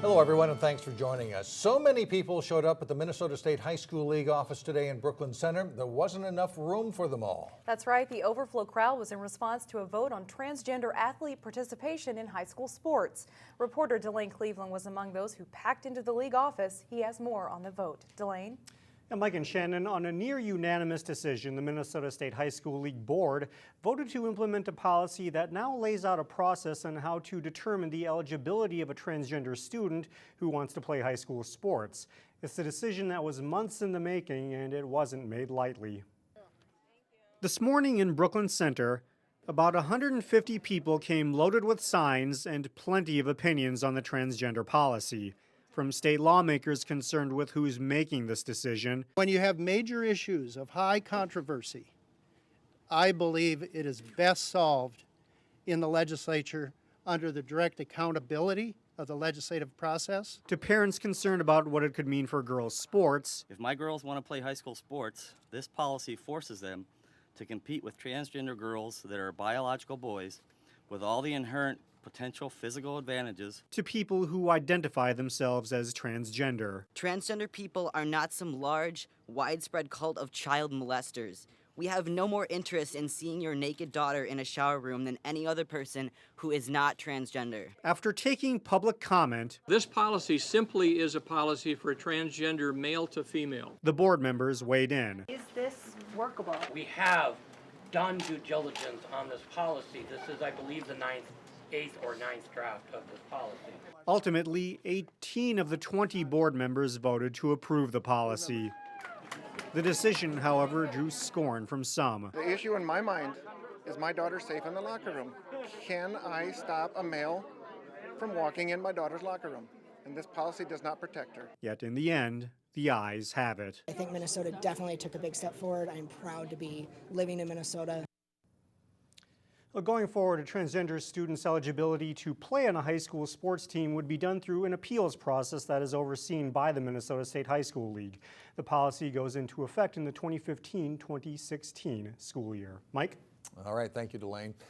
Hello, everyone, and thanks for joining us. So many people showed up at the Minnesota State High School League office today in Brooklyn Center. There wasn't enough room for them all. That's right. The overflow crowd was in response to a vote on transgender athlete participation in high school sports. Reporter Delane Cleveland was among those who packed into the league office. He has more on the vote. Delane? And Mike and Shannon, on a near unanimous decision, the Minnesota State High School League Board voted to implement a policy that now lays out a process on how to determine the eligibility of a transgender student who wants to play high school sports. It's a decision that was months in the making, and it wasn't made lightly. This morning in Brooklyn Center, about 150 people came loaded with signs and plenty of opinions on the transgender policy, from state lawmakers concerned with who's making this decision. When you have major issues of high controversy, I believe it is best solved in the legislature under the direct accountability of the legislative process. To parents concerned about what it could mean for girls' sports, if my girls want to play high school sports, this policy forces them to compete with transgender girls that are biological boys with all the inherent potential physical advantages. To people who identify themselves as transgender. Transgender people are not some large, widespread cult of child molesters. We have no more interest in seeing your naked daughter in a shower room than any other person who is not transgender. After taking public comment, this policy simply is a policy for transgender male to female. The board members weighed in. Is this workable? We have done due diligence on this policy. This is, I believe, the 8th or 9th draft of this policy. Ultimately, 18 of the 20 board members voted to approve the policy. The decision, however, drew scorn from some. The issue in my mind is my daughter safe in the locker room. Can I stop a male from walking in my daughter's locker room? And this policy does not protect her. Yet in the end, the ayes have it. I think Minnesota definitely took a big step forward. I'm proud to be living in Minnesota. Well, going forward, a transgender student's eligibility to play on a high school sports team would be done through an appeals process that is overseen by the Minnesota State High School League. The policy goes into effect in the 2015-2016 school year. Mike? All right, thank you, Delane.